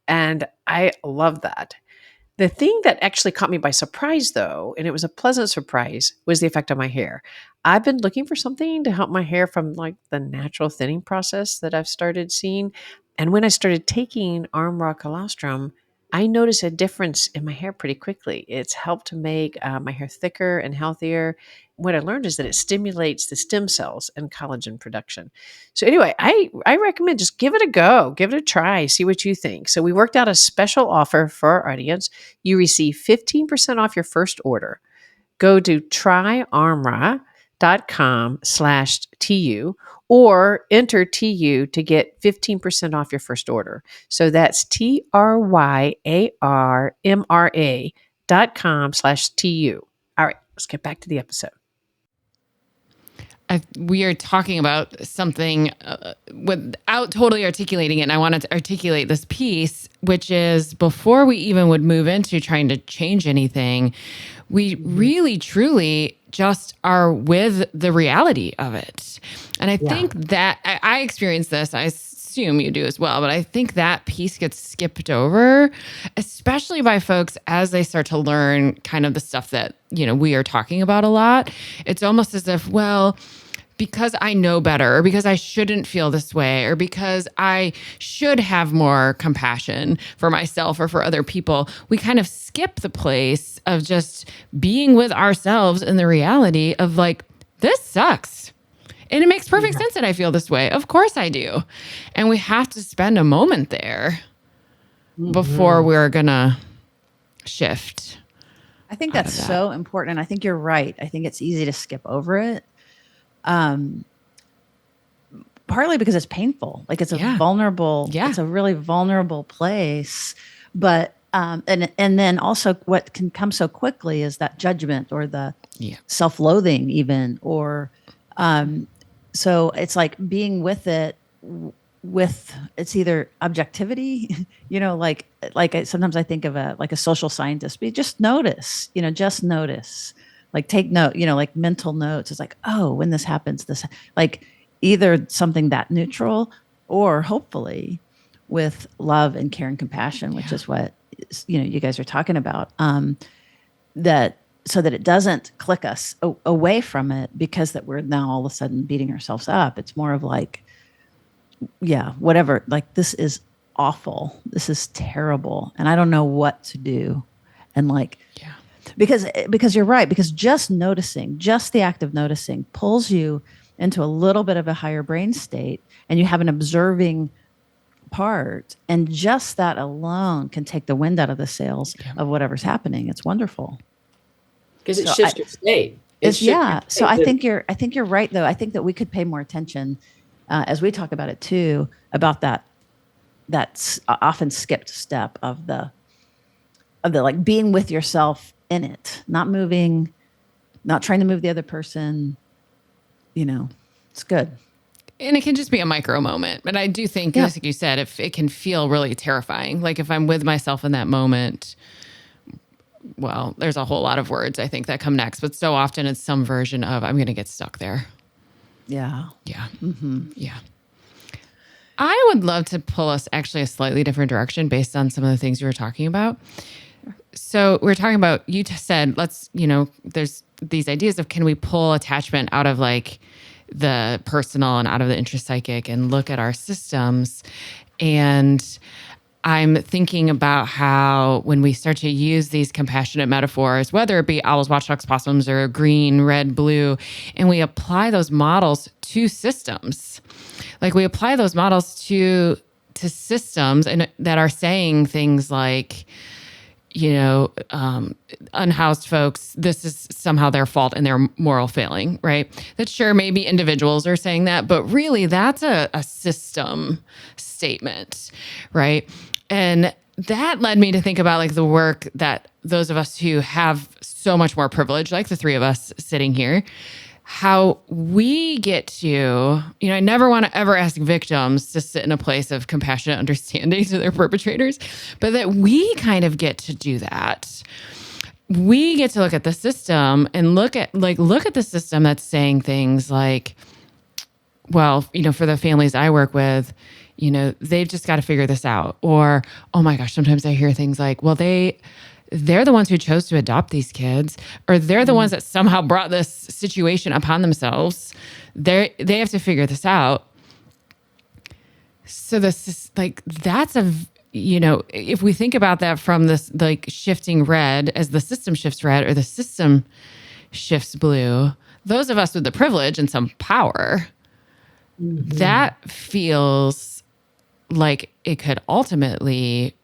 And I love that. The thing that actually caught me by surprise, though, and it was a pleasant surprise, was the effect on my hair. I've been looking for something to help my hair from like the natural thinning process that I've started seeing. And when I started taking arm raw colostrum, I noticed a difference in my hair pretty quickly. It's helped to make my hair thicker and healthier. What I learned is that it stimulates the stem cells and collagen production. So anyway, I recommend just give it a go, give it a try, see what you think. So we worked out a special offer for our audience. You receive 15% off your first order. Go to tryarmra.com/TU or enter TU to get 15% off your first order. So that's TRYARMRA.com/TU. All right, let's get back to the episode. We are talking about something without totally articulating it. And I wanted to articulate this piece, which is before we even would move into trying to change anything, we really, truly just are with the reality of it. And I think that I experienced this. I assume you do as well, but I think that piece gets skipped over, especially by folks as they start to learn kind of the stuff that, we are talking about a lot. It's almost as if, well, because I know better, or because I shouldn't feel this way, or because I should have more compassion for myself or for other people, we kind of skip the place of just being with ourselves in the reality of like, this sucks. And it makes perfect sense that I feel this way. Of course I do. And we have to spend a moment there before we're going to shift. I think that's so important. And I think you're right. I think it's easy to skip over it. Partly because it's painful, like it's a vulnerable, it's a really vulnerable place. But, and then also what can come so quickly is that judgment or the self-loathing even, or, so it's like being with it with it's either objectivity, like sometimes I think of like a social scientist, but just notice, like take note, like mental notes. It's like, oh, when this happens, this like either something that neutral or hopefully with love and care and compassion, which is what, you guys are talking about, that so that it doesn't click us away from it, because that we're now all of a sudden beating ourselves up. It's more of like, yeah, whatever, like, this is awful. This is terrible. And I don't know what to do. And like, Yeah. because you're right, because just the act of noticing pulls you into a little bit of a higher brain state, and you have an observing part. And just that alone can take the wind out of the sails of whatever's happening. It's wonderful. Because it shifts your state. So I think you're right, though. I think that we could pay more attention as we talk about it too, about that's often skipped step of the like being with yourself in it, not moving, not trying to move the other person. It's good. And it can just be a micro moment. But I do think, just like you said, if it can feel really terrifying, like if I'm with myself in that moment, well, there's a whole lot of words I think that come next, but so often it's some version of, I'm going to get stuck there. Yeah. Yeah. Mm-hmm. Yeah. I would love to pull us actually a slightly different direction based on some of the things you were talking about. So we're talking about, you said, there's these ideas of, can we pull attachment out of like the personal and out of the intrapsychic and look at our systems? And I'm thinking about how when we start to use these compassionate metaphors, whether it be owls, watchdogs, possums, or green, red, blue, and we apply those models to systems, like we apply those models to systems and that are saying things like, unhoused folks, this is somehow their fault and their moral failing, right? That sure, maybe individuals are saying that, but really that's a system statement, right? And that led me to think about like the work that those of us who have so much more privilege, like the three of us sitting here, how we get to, I never want to ever ask victims to sit in a place of compassionate understanding to their perpetrators, but that we kind of get to do that. We get to look at the system and look at the system that's saying things like, well, for the families I work with, they've just got to figure this out. Or, oh my gosh, sometimes I hear things like, well, they're the ones who chose to adopt these kids, or they're the ones that somehow brought this situation upon themselves. They have to figure this out. So this is like, that's if we think about that from this, like shifting red as the system shifts red or the system shifts blue, those of us with the privilege and some power, that feels like it could ultimately,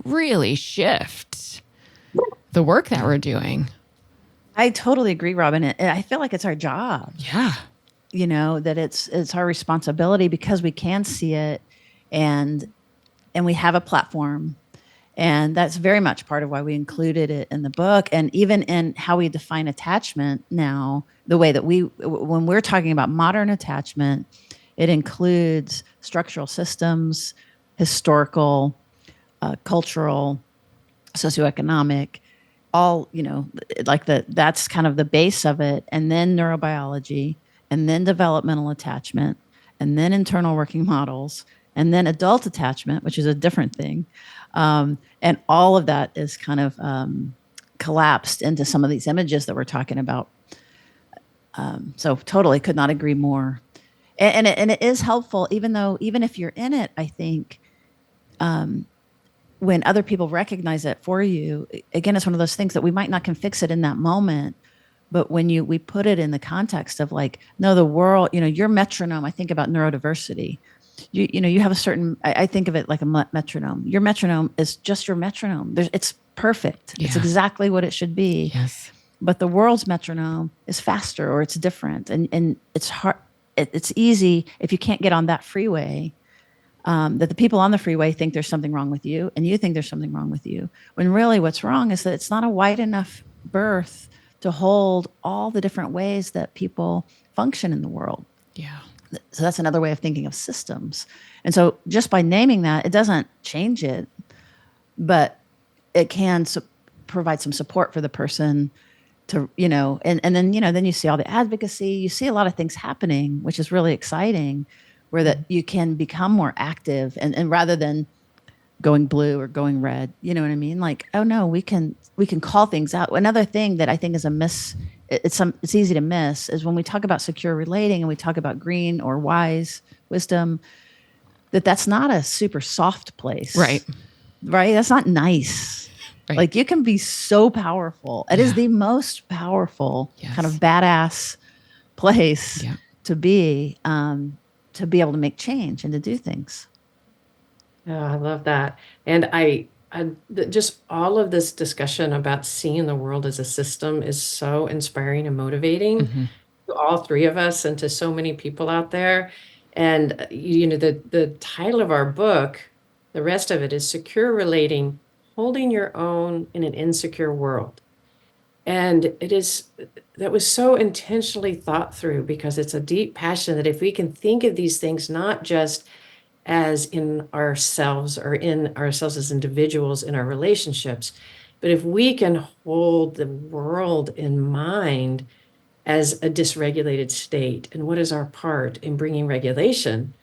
really shift the work that we're doing. I totally agree, Robin. And I feel like it's our job. Yeah. That it's our responsibility, because we can see it and we have a platform. And that's very much part of why we included it in the book. And even in how we define attachment now, the way that when we're talking about modern attachment, it includes structural systems, historical, cultural, socioeconomic, all, that's kind of the base of it. And then neurobiology, and then developmental attachment, and then internal working models, and then adult attachment, which is a different thing. And all of that is kind of collapsed into some of these images that we're talking about. So totally could not agree more. And it is helpful, even if you're in it, I think, when other people recognize it for you, again, it's one of those things that we might not can fix it in that moment, but when we put it in the context of like, no, the world, your metronome, I think about neurodiversity. You have a certain, I think of it like a metronome. Your metronome is just your metronome. It's perfect. Yeah. It's exactly what it should be. Yes. But the world's metronome is faster, or it's different. And it's hard. It's easy if you can't get on that freeway, that the people on the freeway think there's something wrong with you, and you think there's something wrong with you, when really what's wrong is that it's not a wide enough berth to hold all the different ways that people function in the world. Yeah. So that's another way of thinking of systems. And so just by naming that, it doesn't change it, but it can provide some support for the person to, and then, then you see all the advocacy, you see a lot of things happening, which is really exciting, where that you can become more active and rather than going blue or going red. You know what I mean? Like, oh no, we can call things out. Another thing that I think is a miss, it's easy to miss, is when we talk about secure relating and we talk about green or wise wisdom, that's not a super soft place. Right. That's not nice. Right. Like, you can be so powerful. It is the most powerful kind of badass place to be able to make change and to do things. Oh, I love that. And just all of this discussion about seeing the world as a system is so inspiring and motivating to all three of us and to so many people out there. And, the title of our book, the rest of it is Secure Relating, Holding Your Own in an Insecure World. And that was so intentionally thought through, because it's a deep passion that if we can think of these things, not just as in ourselves or in ourselves as individuals in our relationships, but if we can hold the world in mind as a dysregulated state, and what is our part in bringing regulation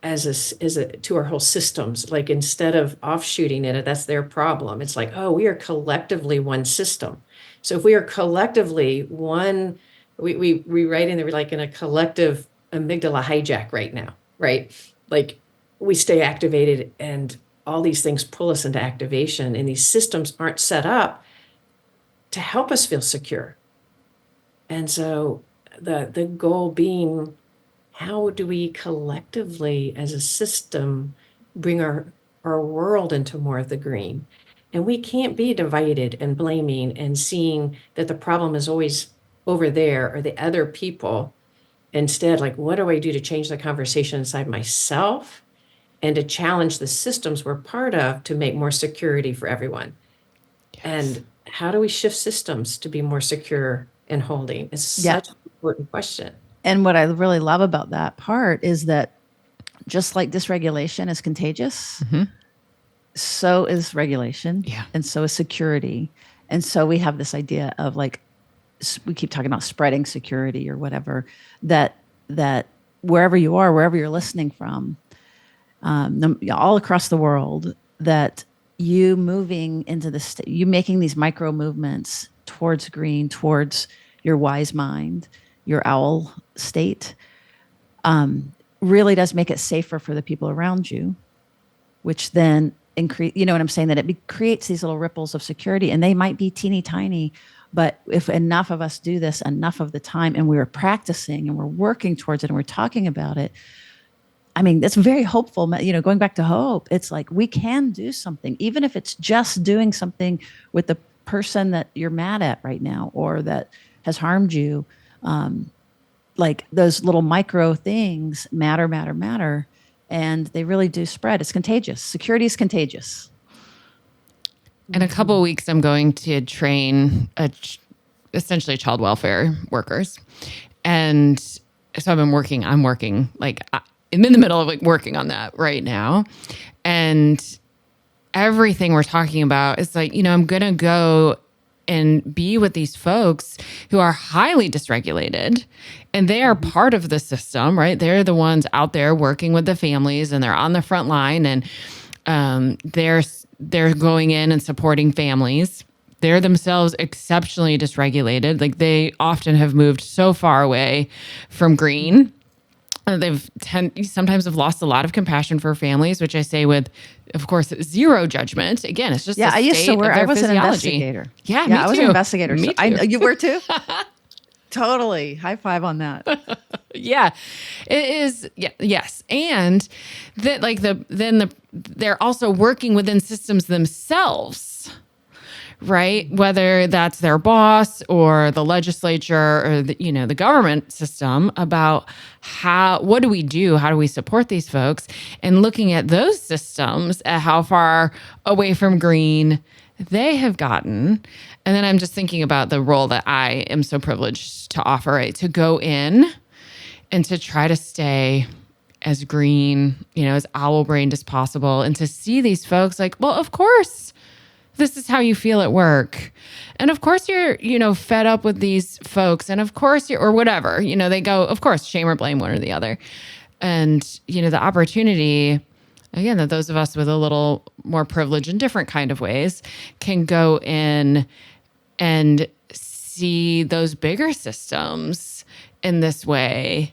to our whole systems, like instead of offshooting it, that's their problem. It's like, oh, we are collectively one system. So if we are collectively one, we write in there, we're like in a collective amygdala hijack right now, right? Like, we stay activated and all these things pull us into activation, and these systems aren't set up to help us feel secure. And so the goal being, how do we collectively as a system bring our world into more of the green? And we can't be divided and blaming and seeing that the problem is always over there or the other people. Instead, like, what do I do to change the conversation inside myself and to challenge the systems we're part of to make more security for everyone? Yes. And how do we shift systems to be more secure and holding? It's such an important question. And what I really love about that part is that just like dysregulation is contagious, so is regulation, and so is security. And so we have this idea of, like, we keep talking about spreading security or whatever, that wherever you are, wherever you're listening from, all across the world, that you moving into you making these micro movements towards green, towards your wise mind, your owl state, really does make it safer for the people around you, which then increase, you know what I'm saying, that it creates these little ripples of security, and they might be teeny tiny, but if enough of us do this enough of the time, and we're practicing and we're working towards it and we're talking about it, I mean, that's very hopeful. Going back to hope, it's like we can do something, even if it's just doing something with the person that you're mad at right now or that has harmed you. Like, those little micro things matter. And they really do spread. It's contagious. Security is contagious. In a couple of weeks, I'm going to train essentially child welfare workers. And so I'm working, I'm in the middle of working on that right now. And everything we're talking about is like, I'm going to go and be with these folks who are highly dysregulated, and they are part of the system, right? They're the ones out there working with the families, and they're on the front line, and they're going in and supporting families. They're themselves exceptionally dysregulated. Like, they often have moved so far away from green. Sometimes have lost a lot of compassion for families, which I say with, of course, zero judgment. Again, it's just I used to work. I was an investigator. Yeah, me I was too. an investigator. Me so too. You were too. Totally. High five on that. Yeah, it is. Yeah, yes, and that they're also working within systems themselves. Right? Whether that's their boss or the legislature or the government system, about what do we do? How do we support these folks? And looking at those systems, at how far away from green they have gotten. And then I'm just thinking about the role that I am so privileged to offer, right? To go in and to try to stay as green, as owl-brained as possible, and to see these folks like, well, of course, this is how you feel at work. And of course you're, fed up with these folks. And of course or whatever, they go, of course, shame or blame, one or the other. And, the opportunity again, that those of us with a little more privilege in different kind of ways can go in and see those bigger systems in this way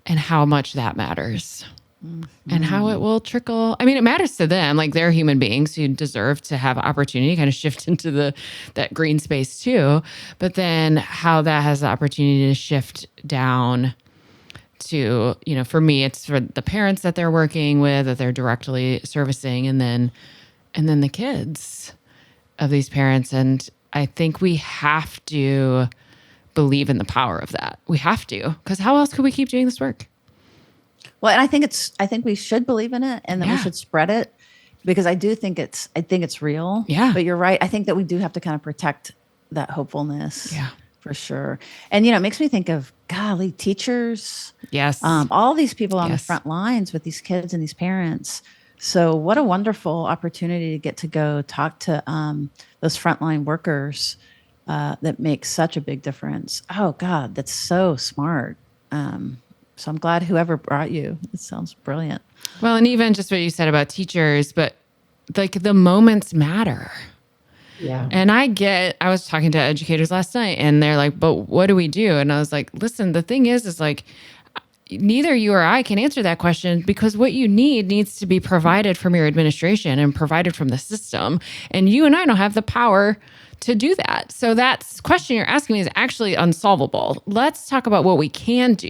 and how much that matters. And how it will trickle. I mean, it matters to them. Like, they're human beings who deserve to have opportunity, kind of shift into that green space too. But then how that has the opportunity to shift down to, for me, it's for the parents that they're working with, that they're directly servicing, and then the kids of these parents. And I think we have to believe in the power of that. We have to, because how else could we keep doing this work? Well, and I think we should believe in it, and that we should spread it, because I think it's real. Yeah. But you're right. I think that we do have to kind of protect that hopefulness. Yeah. For sure. And, it makes me think of, golly, teachers. Yes. All these people on the front lines with these kids and these parents. So what a wonderful opportunity to get to go talk to those frontline workers that make such a big difference. Oh, God, that's so smart. So I'm glad whoever brought you. It sounds brilliant. Well, and even just what you said about teachers, but like the moments matter. Yeah. And I was talking to educators last night, and they're like, but what do we do? And I was like, listen, the thing is like, neither you or I can answer that question, because what you need needs to be provided from your administration and provided from the system. And you and I don't have the power to do that. So that question you're asking me is actually unsolvable. Let's talk about what we can do.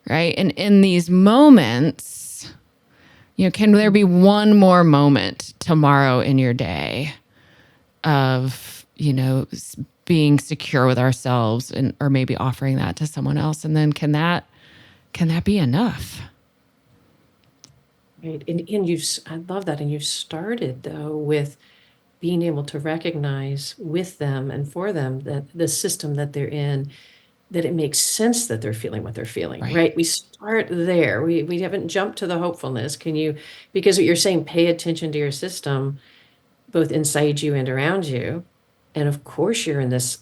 Right. And in these moments, can there be one more moment tomorrow in your day of, being secure with ourselves, or maybe offering that to someone else? And then can that be enough? Right. And I love that. And you've started though with being able to recognize with them and for them that the system that they're in, that it makes sense that they're feeling what they're feeling, right? We start there. We haven't jumped to the hopefulness. Because what you're saying, pay attention to your system, both inside you and around you. And of course you're in this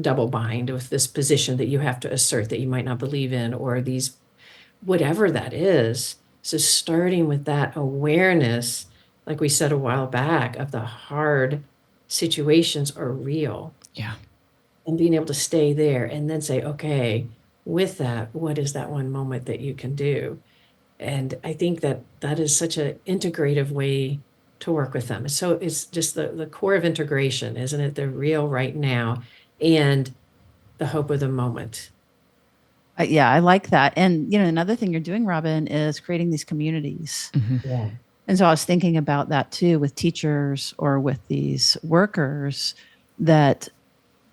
double bind with this position that you have to assert that you might not believe in, or these, whatever that is. So starting with that awareness, like we said a while back, of the hard situations are real. Yeah. And being able to stay there and then say, okay, with that, what is that one moment that you can do? And I think that is such an integrative way to work with them. So it's just the core of integration, isn't it? The real right now and the hope of the moment. Yeah, I like that. And, another thing you're doing, Robin, is creating these communities. Mm-hmm. Yeah. And so I was thinking about that too, with teachers or with these workers, that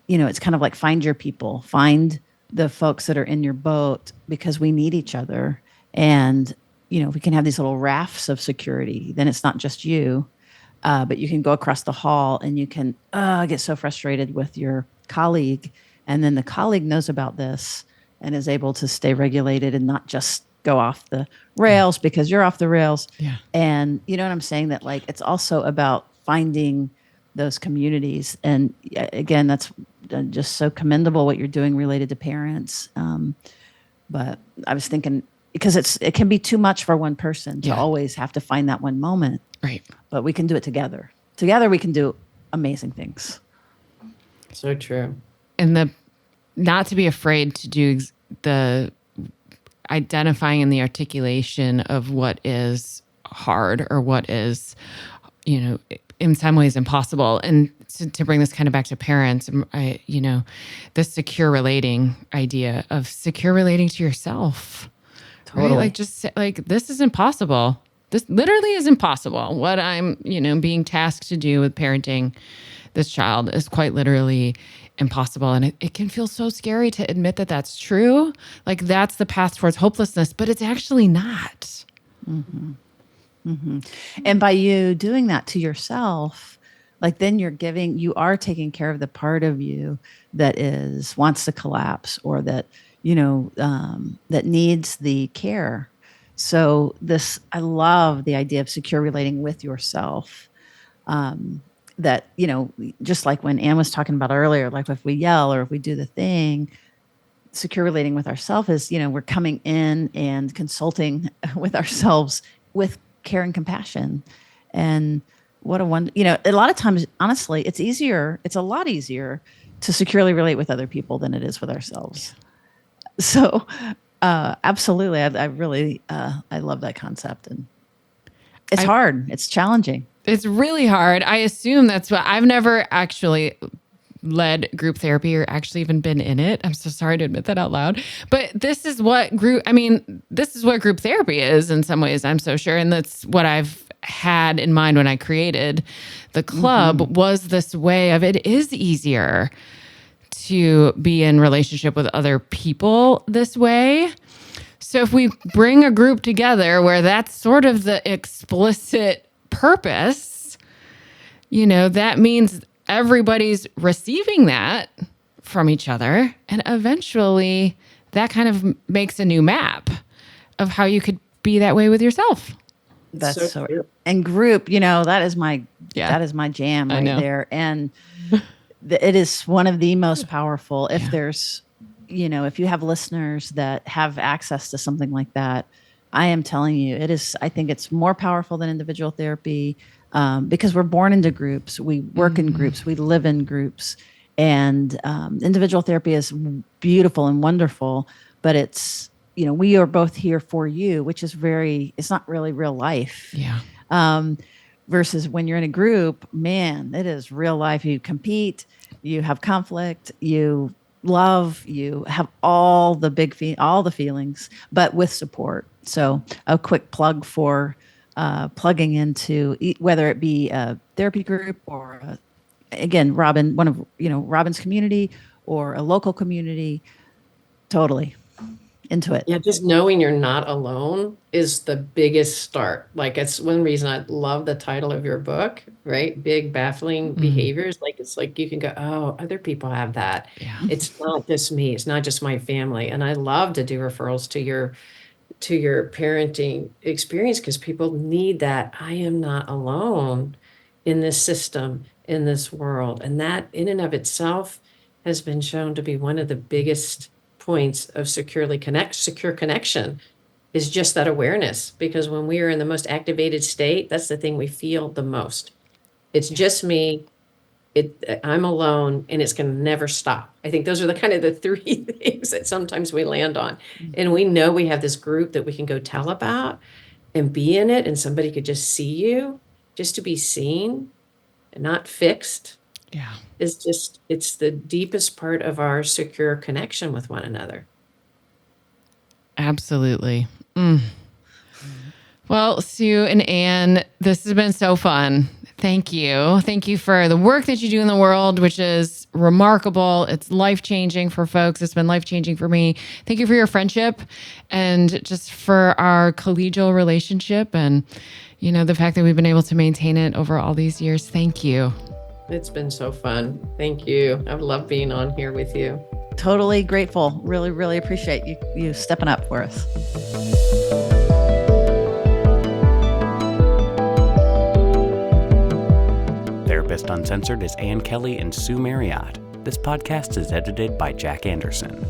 it's kind of like find your people, find the folks that are in your boat, because we need each other. And, we can have these little rafts of security. Then it's not just you, but you can go across the hall and you can get so frustrated with your colleague. And then the colleague knows about this and is able to stay regulated and not just go off the rails because you're off the rails. Yeah. And you know what I'm saying? That like, it's also about finding those communities. And again, that's just so commendable what you're doing related to parents. But I was thinking, because it can be too much for one person to always have to find that one moment. Right. But we can do it together. Together we can do amazing things. So true. And not to be afraid to do the identifying and the articulation of what is hard or what is, in some ways impossible. And to bring this kind of back to parents, the secure relating idea of secure relating to yourself. Totally. Right? Like, just like, this is impossible. This literally is impossible. What I'm, being tasked to do with parenting this child is quite literally impossible. And it can feel so scary to admit that that's true. Like, that's the path towards hopelessness, but it's actually not. Mm-hmm. Mm-hmm. And by you doing that to yourself, like, then you are taking care of the part of you that wants to collapse, or that, that needs the care. So I love the idea of secure relating with yourself. That, just like when Anne was talking about earlier, like if we yell or if we do the thing, secure relating with ourselves is, we're coming in and consulting with ourselves with care and compassion. And what a one, a lot of times, honestly, it's a lot easier to securely relate with other people than it is with ourselves. So, absolutely. I really, I love that concept, and it's hard. It's challenging. It's really hard. I assume that's what I've never actually led group therapy or actually even been in it. I'm so sorry to admit that out loud. But this is what group therapy is in some ways, I'm so sure. And that's what I've had in mind when I created the club was this way of it is easier to be in relationship with other people this way. So if we bring a group together where that's sort of the explicit purpose, that means everybody's receiving that from each other. And eventually that kind of makes a new map of how you could be that way with yourself. That's so and group, that is my jam right there. And it is one of the most powerful. If there's, if you have listeners that have access to something like that, I am telling you, I think it's more powerful than individual therapy. Because we're born into groups, we work in groups, we live in groups, and individual therapy is beautiful and wonderful, but it's, we are both here for you, which is it's not really real life. Yeah. Versus when you're in a group, man, it is real life. You compete, you have conflict, you love, you have all the all the feelings, but with support. So a quick plug for plugging into whether it be a therapy group or again, Robin, one of Robin's community or a local community, totally into it. Yeah, just knowing you're not alone is the biggest start. Like it's one reason I love the title of your book, right? Big Baffling Behaviors. Like it's like you can go, oh, other people have that. Yeah. It's not just me. It's not just my family. And I love to do referrals to your parenting experience because people need that. I am not alone in this system, in this world. And that in and of itself has been shown to be one of the biggest points of secure connection is just that awareness. Because when we are in the most activated state, that's the thing we feel the most. It's just me. I'm alone and it's going to never stop. I think those are the three things that sometimes we land on. And we know we have this group that we can go tell about and be in it. And somebody could just see you, just to be seen and not fixed. Yeah. It's the deepest part of our secure connection with one another. Absolutely. Well, Sue and Anne, this has been so fun. Thank you. Thank you for the work that you do in the world, which is remarkable. It's life-changing for folks. It's been life-changing for me. Thank you for your friendship and just for our collegial relationship and, the fact that we've been able to maintain it over all these years. Thank you. It's been so fun. Thank you. I've loved being on here with you. Totally grateful. Really, really appreciate you stepping up for us. Therapist Uncensored is Ann Kelly and Sue Marriott. This podcast is edited by Jack Anderson.